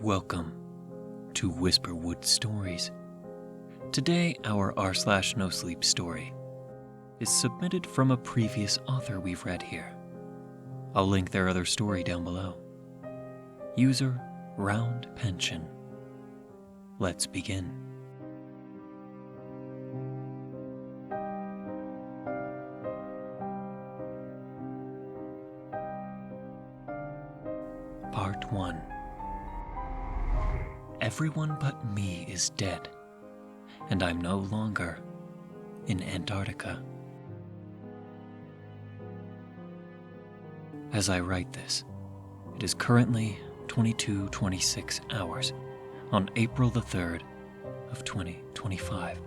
Welcome to Whisperwood Stories. Today, our r/no sleep story is submitted from a previous author we've read here. I'll link their other story down below. User Round Pension. Let's begin. Part 1. Everyone but me is dead, and I'm no longer in Antarctica. As I write this, it is currently 22:26 hours on April the 3rd of 2025.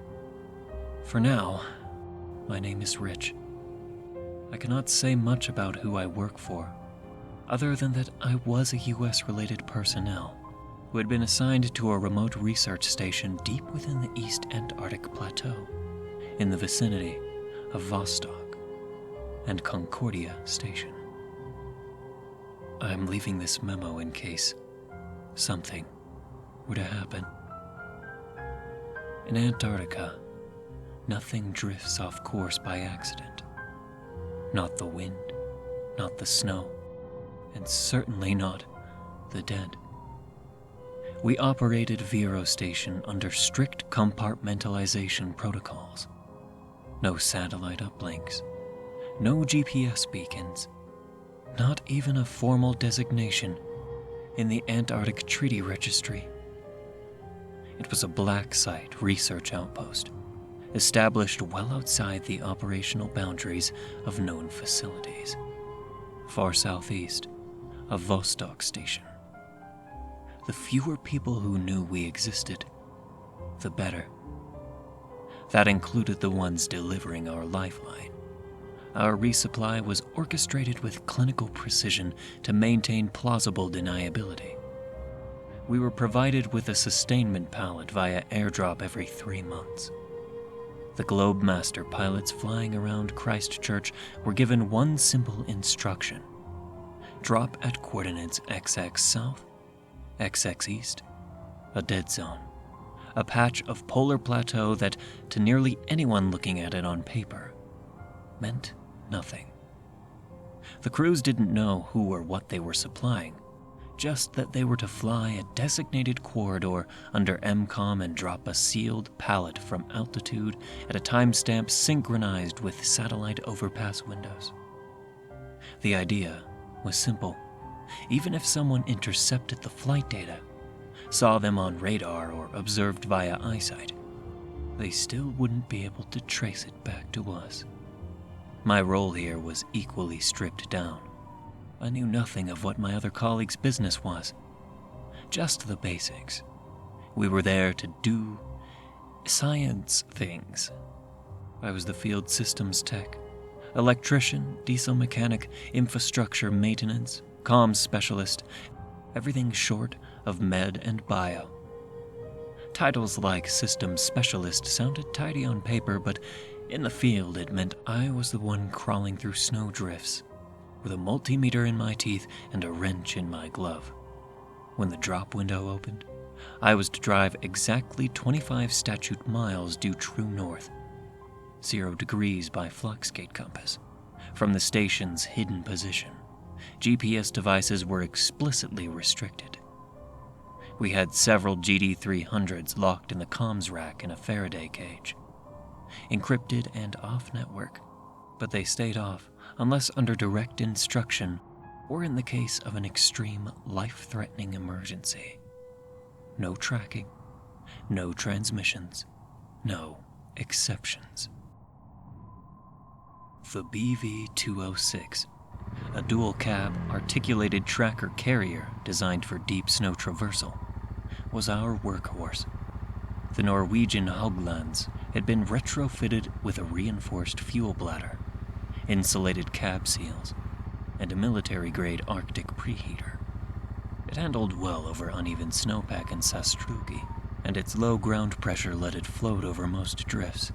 For now, my name is Rich. I cannot say much about who I work for, other than that I was a US-related personnel who had been assigned to a remote research station deep within the East Antarctic Plateau, in the vicinity of Vostok and Concordia Station. I'm leaving this memo in case something were to happen. In Antarctica, nothing drifts off course by accident. Not the wind, not the snow, and certainly not the dead. We operated Vero Station under strict compartmentalization protocols. No satellite uplinks, no GPS beacons, not even a formal designation in the Antarctic Treaty Registry. It was a black site research outpost, established well outside the operational boundaries of known facilities, far southeast of Vostok Station. The fewer people who knew we existed, the better. That included the ones delivering our lifeline. Our resupply was orchestrated with clinical precision to maintain plausible deniability. We were provided with a sustainment pallet via airdrop every 3 months. The Globemaster pilots flying around Christchurch were given one simple instruction: drop at coordinates XX south, XX east, a dead zone, a patch of polar plateau that, to nearly anyone looking at it on paper, meant nothing. The crews didn't know who or what they were supplying, just that they were to fly a designated corridor under MCOM and drop a sealed pallet from altitude at a timestamp synchronized with satellite overpass windows. The idea was simple. Even if someone intercepted the flight data, saw them on radar or observed via eyesight, they still wouldn't be able to trace it back to us. My role here was equally stripped down. I knew nothing of what my other colleagues' business was. Just the basics. We were there to do science things. I was the field systems tech, electrician, diesel mechanic, infrastructure maintenance, comms specialist, everything short of med and bio. Titles like systems specialist sounded tidy on paper, but in the field it meant I was the one crawling through snow drifts, with a multimeter in my teeth and a wrench in my glove. When the drop window opened, I was to drive exactly 25 statute miles due true north, 0 degrees by Fluxgate compass, from the station's hidden position. GPS devices were explicitly restricted. We had several GD300s locked in the comms rack in a Faraday cage, encrypted and off-network, but they stayed off unless under direct instruction or in the case of an extreme life-threatening emergency. No tracking, no transmissions, no exceptions. The BV-206, a dual-cab, articulated tracker carrier designed for deep snow traversal, was our workhorse. The Norwegian Hauglands had been retrofitted with a reinforced fuel bladder, insulated cab seals, and a military-grade Arctic preheater. It handled well over uneven snowpack in Sastrugi, and its low ground pressure let it float over most drifts.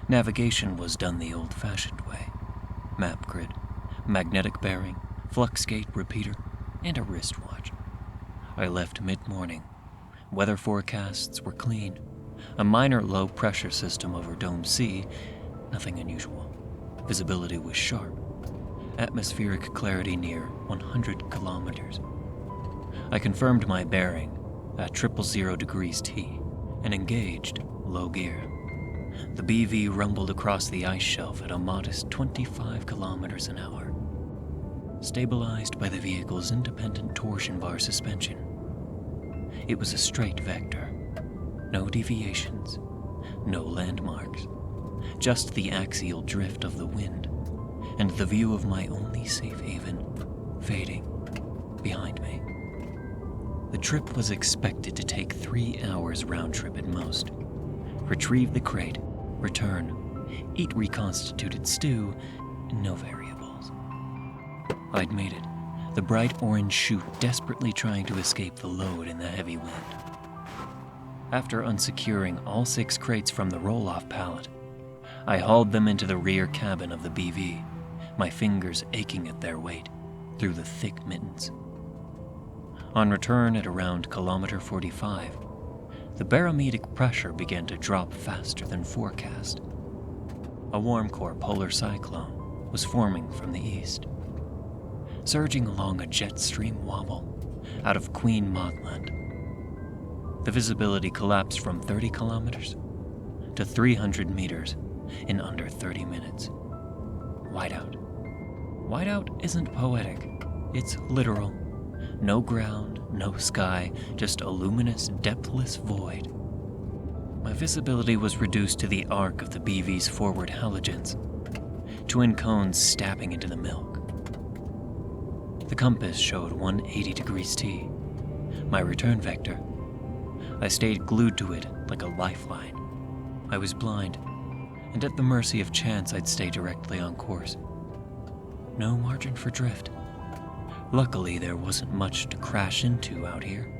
Navigation was done the old-fashioned way: map grid, magnetic bearing, Fluxgate repeater, and a wristwatch. I left mid-morning. Weather forecasts were clean. A minor low-pressure system over Dome C, nothing unusual. Visibility was sharp. Atmospheric clarity near 100 kilometers. I confirmed my bearing at 000 degrees T and engaged low gear. The BV rumbled across the ice shelf at a modest 25 kilometers an hour, stabilized by the vehicle's independent torsion bar suspension. It was a straight vector. No deviations, no landmarks, just the axial drift of the wind and the view of my only safe haven fading behind me. The trip was expected to take 3 hours round trip at most. Retrieve the crate, return, eat reconstituted stew, no variables. I'd made it, the bright orange chute desperately trying to escape the load in the heavy wind. After unsecuring all 6 crates from the roll-off pallet, I hauled them into the rear cabin of the BV, my fingers aching at their weight through the thick mittens. On return at around kilometer 45, the barometric pressure began to drop faster than forecast. A warm core polar cyclone was forming from the east, surging along a jet stream wobble out of Queen Maudland. The visibility collapsed from 30 kilometers to 300 meters in under 30 minutes. Whiteout. Whiteout isn't poetic, it's literal. No ground, no sky, just a luminous, depthless void. My visibility was reduced to the arc of the BV's forward halogens, twin cones stabbing into the milk. The compass showed 180 degrees T, my return vector. I stayed glued to it like a lifeline. I was blind, and at the mercy of chance I'd stay directly on course. No margin for drift. Luckily, there wasn't much to crash into out here.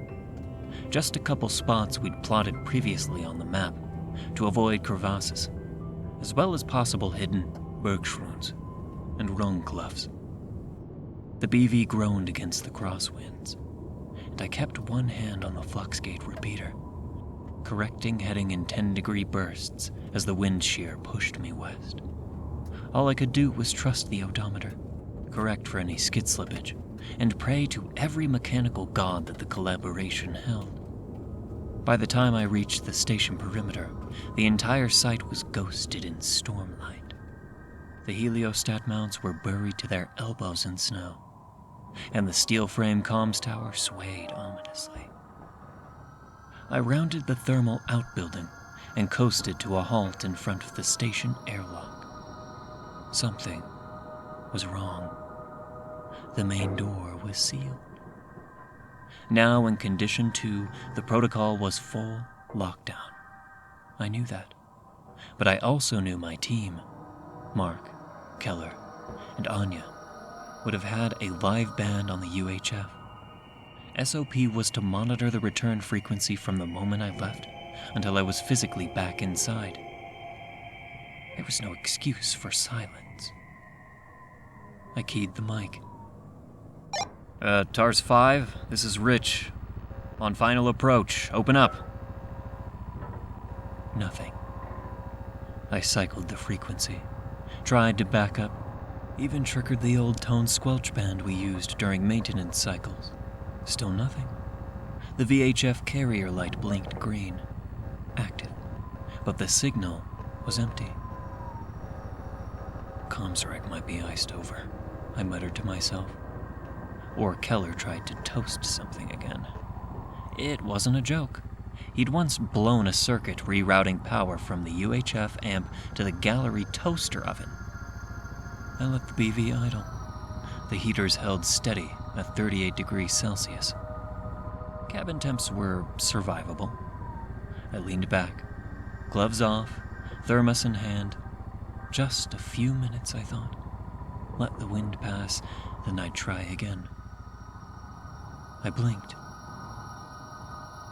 Just a couple spots we'd plotted previously on the map to avoid crevasses, as well as possible hidden bergschroons and rungkluffs. The BV groaned against the crosswinds, and I kept one hand on the fluxgate repeater, correcting heading in 10-degree bursts as the wind shear pushed me west. All I could do was trust the odometer, correct for any skid slippage, and pray to every mechanical god that the collaboration held. By the time I reached the station perimeter, the entire site was ghosted in stormlight. The heliostat mounts were buried to their elbows in snow, and the steel frame comms tower swayed ominously. I rounded the thermal outbuilding and coasted to a halt in front of the station airlock. Something was wrong. The main door was sealed. Now in Condition 2, the protocol was full lockdown. I knew that. But I also knew my team, Mark, Keller, and Anya, would have had a live band on the UHF. SOP was to monitor the return frequency from the moment I left until I was physically back inside. There was no excuse for silence. I keyed the mic. TARS 5, this is Rich. On final approach, open up. Nothing. I cycled the frequency, tried to back up, even triggered the old tone squelch band we used during maintenance cycles. Still nothing. The VHF carrier light blinked green, active, but the signal was empty. Comms rack might be iced over, I muttered to myself. Or Keller tried to toast something again. It wasn't a joke. He'd once blown a circuit rerouting power from the UHF amp to the gallery toaster oven. I let the BV idle. The heaters held steady at 38 degrees Celsius. Cabin temps were survivable. I leaned back, gloves off, thermos in hand. Just a few minutes, I thought. Let the wind pass, then I'd try again. I blinked.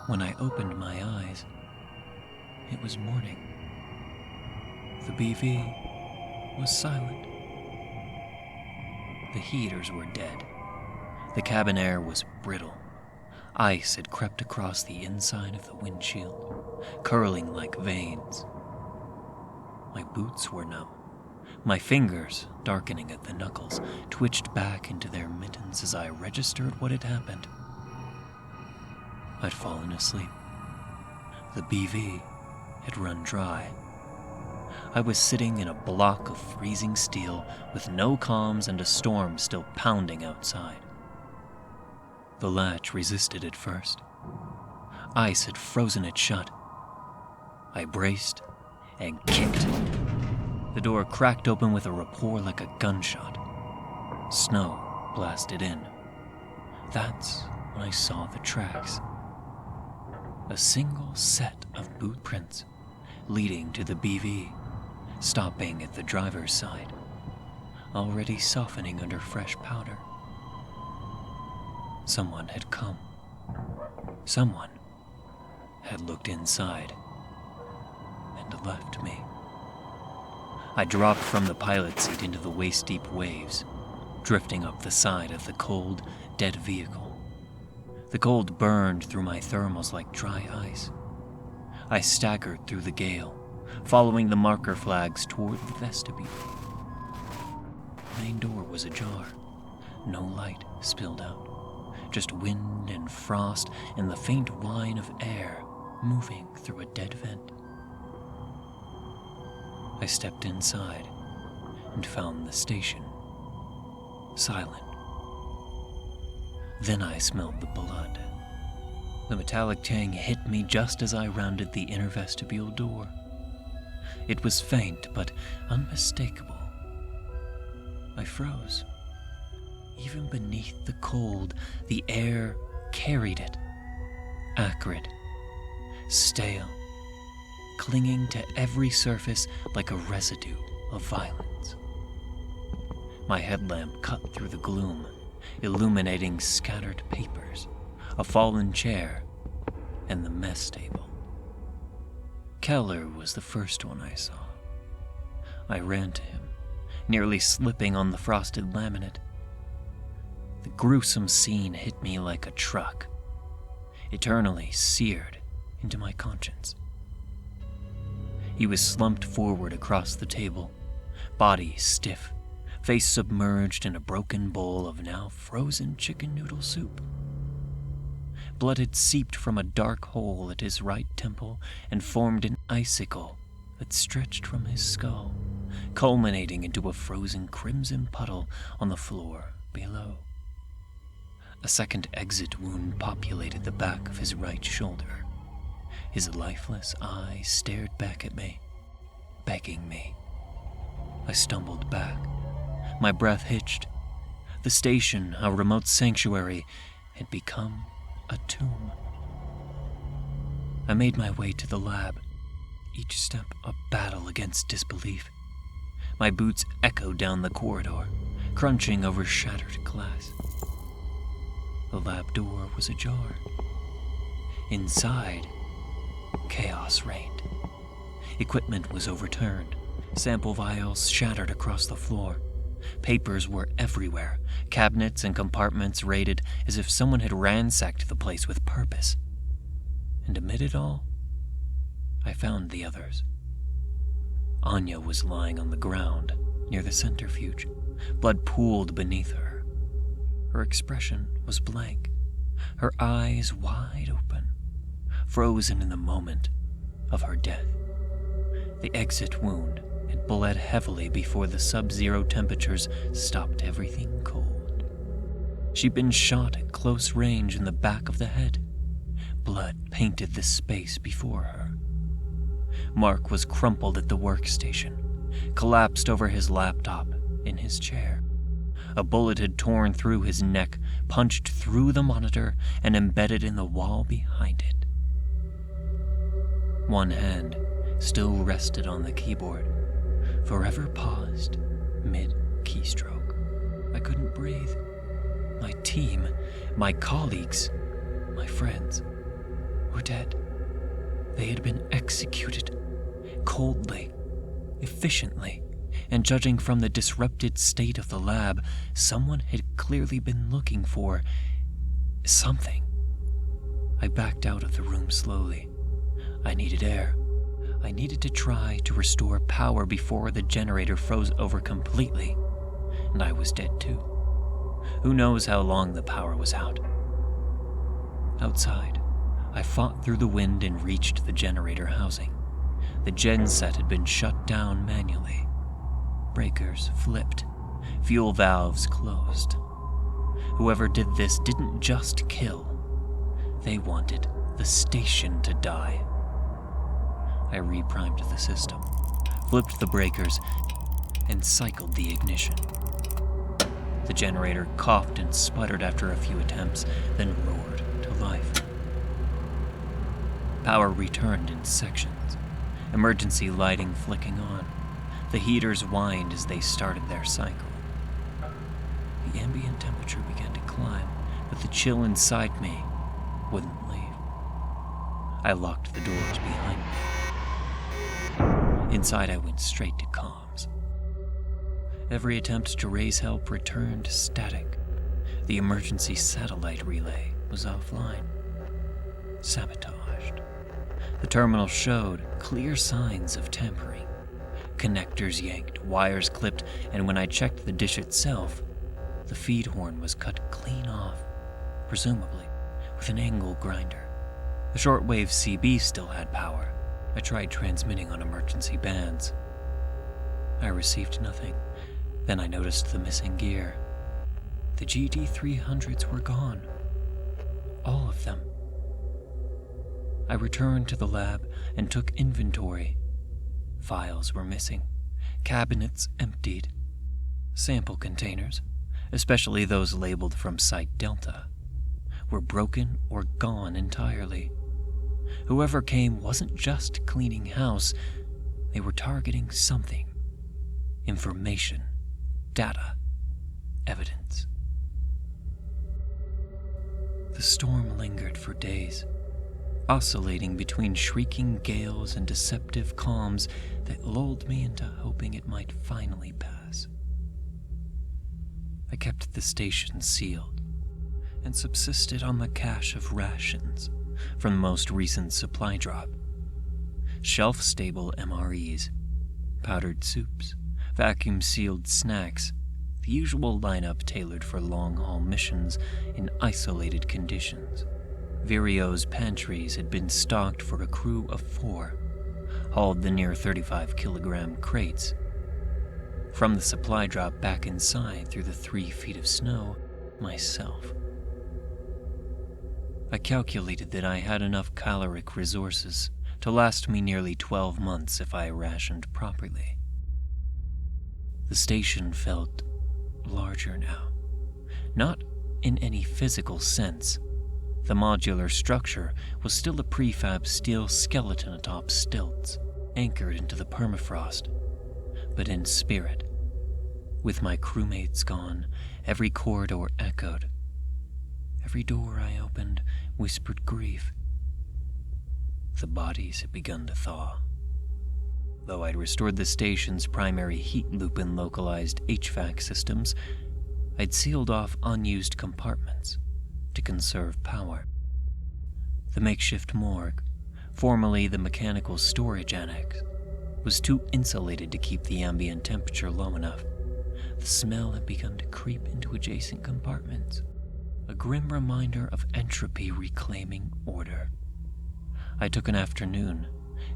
When I opened my eyes, it was morning. The BV was silent. The heaters were dead. The cabin air was brittle. Ice had crept across the inside of the windshield, curling like veins. My boots were numb. My fingers, darkening at the knuckles, twitched back into their mittens as I registered what had happened. I'd fallen asleep. The BV had run dry. I was sitting in a block of freezing steel with no comms and a storm still pounding outside. The latch resisted at first. Ice had frozen it shut. I braced and kicked. The door cracked open with a rapport like a gunshot. Snow blasted in. That's when I saw the tracks. A single set of boot prints leading to the BV, stopping at the driver's side, already softening under fresh powder. Someone had come. Someone had looked inside and left me. I dropped from the pilot seat into the waist-deep waves, drifting up the side of the cold, dead vehicle. The cold burned through my thermals like dry ice. I staggered through the gale, following the marker flags toward the vestibule. The main door was ajar. No light spilled out, just wind and frost and the faint whine of air moving through a dead vent. I stepped inside and found the station silent. Then I smelled the blood. The metallic tang hit me just as I rounded the inner vestibule door. It was faint but unmistakable. I froze. Even beneath the cold, the air carried it. Acrid, stale, clinging to every surface like a residue of violence. My headlamp cut through the gloom, illuminating scattered papers, a fallen chair, and the mess table. Keller was the first one I saw. I ran to him, nearly slipping on the frosted laminate. The gruesome scene hit me like a truck, eternally seared into my conscience. He was slumped forward across the table, body stiff, face submerged in a broken bowl of now frozen chicken noodle soup. Blood had seeped from a dark hole at his right temple and formed an icicle that stretched from his skull, culminating into a frozen crimson puddle on the floor below. A second exit wound populated the back of his right shoulder. His lifeless eyes stared back at me, begging me. I stumbled back. My breath hitched. The station, a remote sanctuary, had become a tomb. I made my way to the lab, each step a battle against disbelief. My boots echoed down the corridor, crunching over shattered glass. The lab door was ajar. Inside, chaos reigned. Equipment was overturned. Sample vials shattered across the floor. Papers were everywhere, cabinets and compartments raided as if someone had ransacked the place with purpose. And amid it all, I found the others. Anya was lying on the ground near the centrifuge. Blood pooled beneath her. Her expression was blank, her eyes wide open, frozen in the moment of her death. The exit wound had bled heavily before the sub-zero temperatures stopped everything cold. She'd been shot at close range in the back of the head. Blood painted the space before her. Mark was crumpled at the workstation, collapsed over his laptop in his chair. A bullet had torn through his neck, punched through the monitor, and embedded in the wall behind it. One hand still rested on the keyboard, forever paused mid-keystroke. I couldn't breathe. My team, my colleagues, my friends were dead. They had been executed, coldly, efficiently, and judging from the disrupted state of the lab, someone had clearly been looking for something. I backed out of the room slowly. I needed air. I needed to try to restore power before the generator froze over completely, and I was dead too. Who knows how long the power was out? Outside, I fought through the wind and reached the generator housing. The genset had been shut down manually. Breakers flipped. Fuel valves closed. Whoever did this didn't just kill. They wanted the station to die. I reprimed the system, flipped the breakers, and cycled the ignition. The generator coughed and sputtered after a few attempts, then roared to life. Power returned in sections, emergency lighting flicking on. The heaters whined as they started their cycle. The ambient temperature began to climb, but the chill inside me wouldn't leave. I locked the doors behind me. Inside, I went straight to comms. Every attempt to raise help returned static. The emergency satellite relay was offline. Sabotaged. The terminal showed clear signs of tampering. Connectors yanked, wires clipped, and when I checked the dish itself, the feed horn was cut clean off, presumably with an angle grinder. The shortwave CB still had power. I tried transmitting on emergency bands. I received nothing. Then I noticed the missing gear. The GD300s were gone. All of them. I returned to the lab and took inventory. Files were missing. Cabinets emptied. Sample containers, especially those labeled from Site Delta, were broken or gone entirely. Whoever came wasn't just cleaning house. They were targeting something. Information. Data. Evidence. The storm lingered for days, oscillating between shrieking gales and deceptive calms that lulled me into hoping it might finally pass. I kept the station sealed and subsisted on the cache of rations from the most recent supply drop. Shelf-stable MREs, powdered soups, vacuum-sealed snacks, the usual lineup tailored for long-haul missions in isolated conditions. Vireo's pantries had been stocked for a crew of 4, hauled the near 35-kilogram crates. From the supply drop back inside through the 3 feet of snow, myself. I calculated that I had enough caloric resources to last me nearly 12 months if I rationed properly. The station felt larger now. Not in any physical sense. The modular structure was still a prefab steel skeleton atop stilts, anchored into the permafrost, but in spirit. With my crewmates gone, every corridor echoed. Every door I opened whispered grief. The bodies had begun to thaw. Though I'd restored the station's primary heat loop and localized HVAC systems, I'd sealed off unused compartments to conserve power. The makeshift morgue, formerly the mechanical storage annex, was too insulated to keep the ambient temperature low enough. The smell had begun to creep into adjacent compartments, a grim reminder of entropy reclaiming order. I took an afternoon,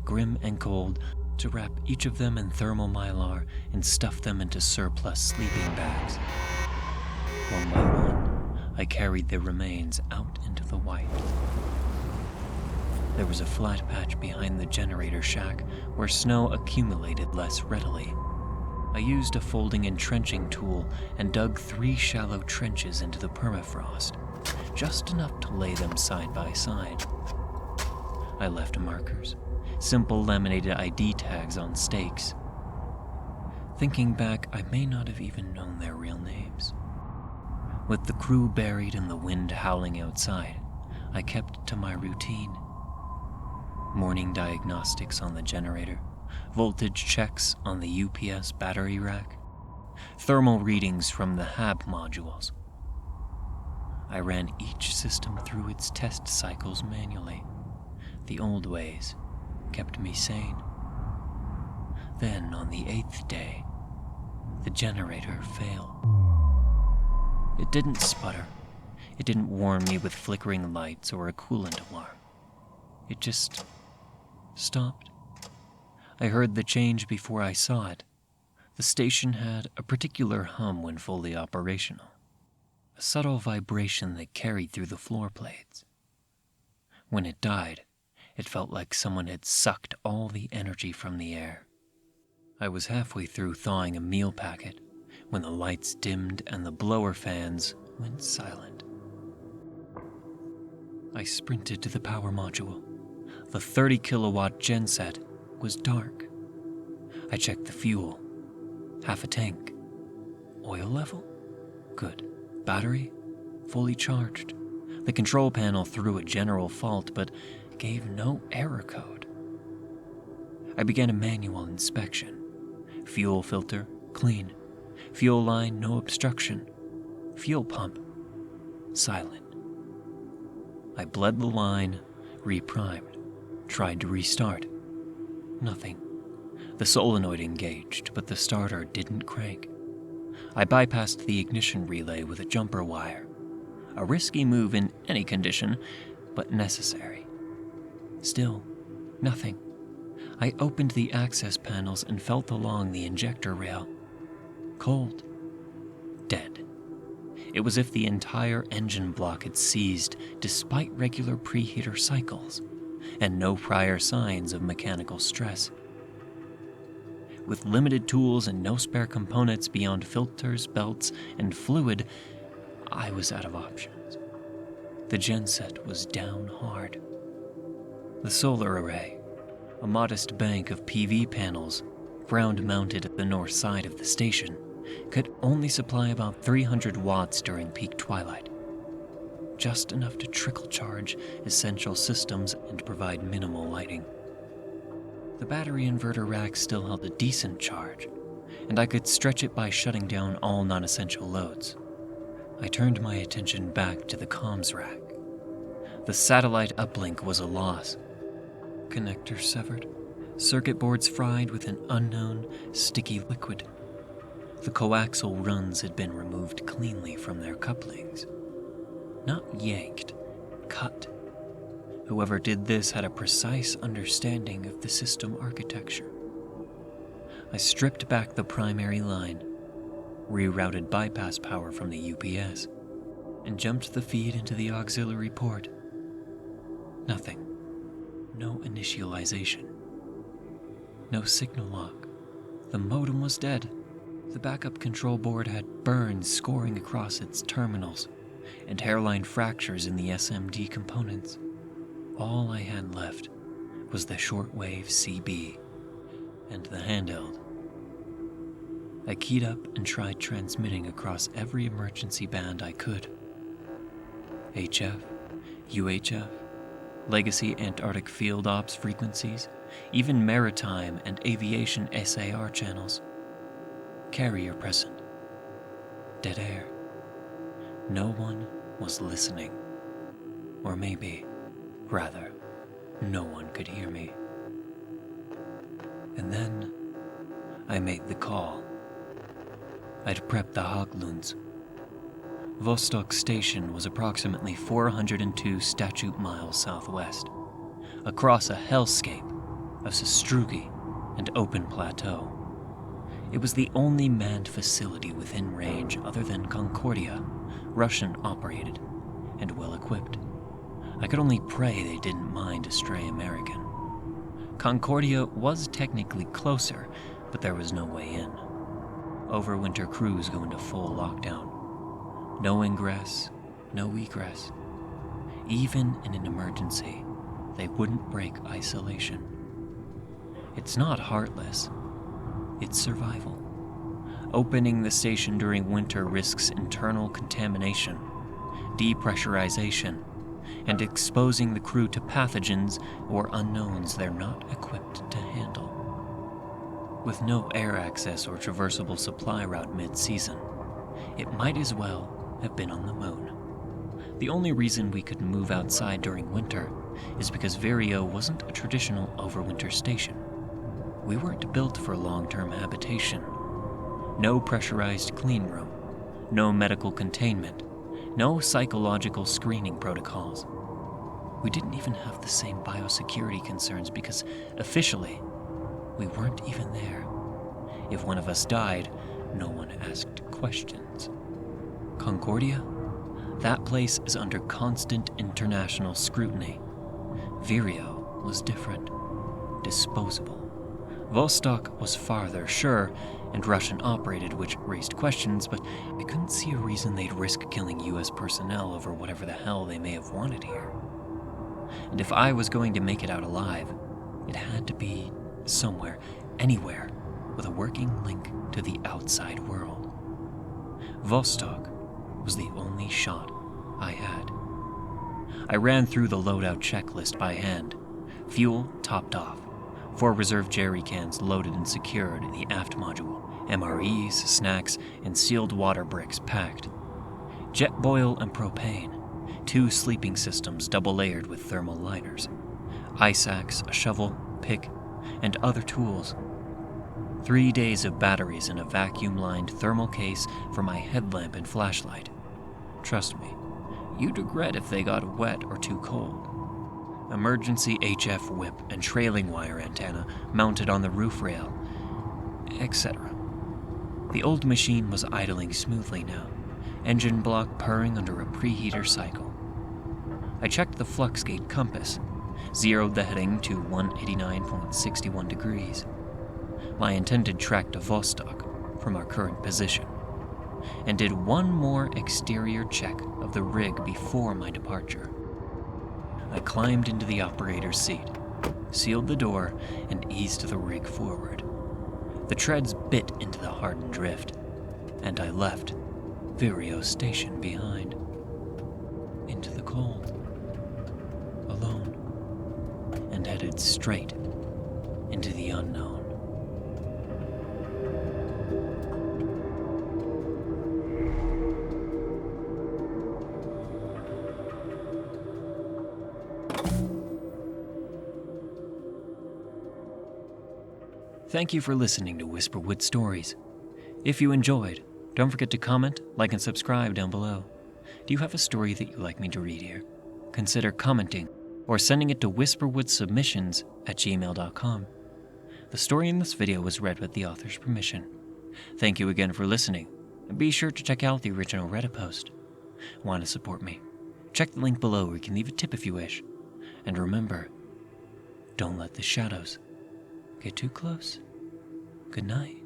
grim and cold, to wrap each of them in thermal mylar and stuff them into surplus sleeping bags. One by one, I carried their remains out into the white. There was a flat patch behind the generator shack where snow accumulated less readily. I used a folding entrenching tool and dug 3 shallow trenches into the permafrost, just enough to lay them side by side. I left markers, simple laminated ID tags on stakes. Thinking back, I may not have even known their real names. With the crew buried and the wind howling outside, I kept to my routine. Morning diagnostics on the generator, voltage checks on the UPS battery rack, thermal readings from the HAB modules. I ran each system through its test cycles manually. The old ways kept me sane. Then, on the 8th day, the generator failed. It didn't sputter. It didn't warn me with flickering lights or a coolant alarm. It just stopped. I heard the change before I saw it. The station had a particular hum when fully operational, a subtle vibration that carried through the floor plates. When it died, it felt like someone had sucked all the energy from the air. I was halfway through thawing a meal packet when the lights dimmed and the blower fans went silent. I sprinted to the power module. The 30-kilowatt genset was dark. I checked the fuel. Half a tank. Oil level? Good. Battery? Fully charged. The control panel threw a general fault, but gave no error code. I began a manual inspection. Fuel filter, clean. Fuel line, no obstruction. Fuel pump, silent. I bled the line, reprimed, tried to restart. Nothing. The solenoid engaged, but the starter didn't crank. I bypassed the ignition relay with a jumper wire. A risky move in any condition, but necessary. Still, nothing. I opened the access panels and felt along the injector rail. Cold. Dead. It was as if the entire engine block had seized despite regular preheater cycles and no prior signs of mechanical stress. With limited tools and no spare components beyond filters, belts, and fluid, I was out of options. The genset was down hard. The solar array, a modest bank of PV panels, ground-mounted at the north side of the station, could only supply about 300 watts during peak twilight. Just enough to trickle charge essential systems and provide minimal lighting. The battery inverter rack still held a decent charge, and I could stretch it by shutting down all non-essential loads. I turned my attention back to the comms rack. The satellite uplink was a loss. Connector severed, circuit boards fried with an unknown, sticky liquid. The coaxial runs had been removed cleanly from their couplings. Not yanked, cut. Whoever did this had a precise understanding of the system architecture. I stripped back the primary line, rerouted bypass power from the UPS, and jumped the feed into the auxiliary port. Nothing. No initialization. No signal lock. The modem was dead. The backup control board had burns scoring across its terminals, and hairline fractures in the SMD components. All I had left was the shortwave CB and the handheld. I keyed up and tried transmitting across every emergency band I could. HF, UHF, Legacy Antarctic Field Ops frequencies, even maritime and aviation SAR channels. Carrier present. Dead air. No one was listening. Or maybe, rather, no one could hear me. And then, I made the call. I'd prepped the Haglunds. Vostok Station was approximately 402 statute miles southwest, across a hellscape of sastrugi and open plateau. It was the only manned facility within range other than Concordia, Russian-operated, and well-equipped. I could only pray they didn't mind a stray American. Concordia was technically closer, but there was no way in. Overwinter crews go into full lockdown. No ingress, no egress. Even in an emergency, they wouldn't break isolation. It's not heartless. It's survival. Opening the station during winter risks internal contamination, depressurization, and exposing the crew to pathogens or unknowns they're not equipped to handle. With no air access or traversable supply route mid-season, it might as well have been on the moon. The only reason we could move outside during winter is because Vireo wasn't a traditional overwinter station. We weren't built for long-term habitation. No pressurized clean room, no medical containment, no psychological screening protocols. We didn't even have the same biosecurity concerns because, officially, we weren't even there. If one of us died, no one asked questions. Concordia? That place is under constant international scrutiny. Vireo was different. Disposable. Vostok was farther, sure, and Russian-operated, which raised questions, but I couldn't see a reason they'd risk killing US personnel over whatever the hell they may have wanted here. And if I was going to make it out alive, it had to be somewhere, anywhere, with a working link to the outside world. Vostok was the only shot I had. I ran through the loadout checklist by hand. Fuel topped off. 4 reserve jerry cans loaded and secured in the aft module. MREs, snacks, and sealed water bricks packed. Jet boil and propane. 2 sleeping systems double-layered with thermal liners. Ice axe, a shovel, pick, and other tools. 3 days of batteries in a vacuum-lined thermal case for my headlamp and flashlight. Trust me, you'd regret if they got wet or too cold. Emergency HF whip and trailing wire antenna mounted on the roof rail, etc. The old machine was idling smoothly now, engine block purring under a preheater cycle. I checked the flux gate compass, zeroed the heading to 189.61 degrees. My intended track to Vostok from our current position, and did one more exterior check of the rig before my departure. I climbed into the operator's seat, sealed the door, and eased the rig forward. The treads bit into the hardened drift, and I left Vireo Station behind. Into the cold, alone, and headed straight into the unknown. Thank you for listening to Whisperwood Stories. If you enjoyed, don't forget to comment, like, and subscribe down below. Do you have a story that you'd like me to read here? Consider commenting or sending it to whisperwoodsubmissions@gmail.com. The story in this video was read with the author's permission. Thank you again for listening, and be sure to check out the original Reddit post. Want to support me? Check the link below where you can leave a tip if you wish. And remember, don't let the shadows get too close. Good night.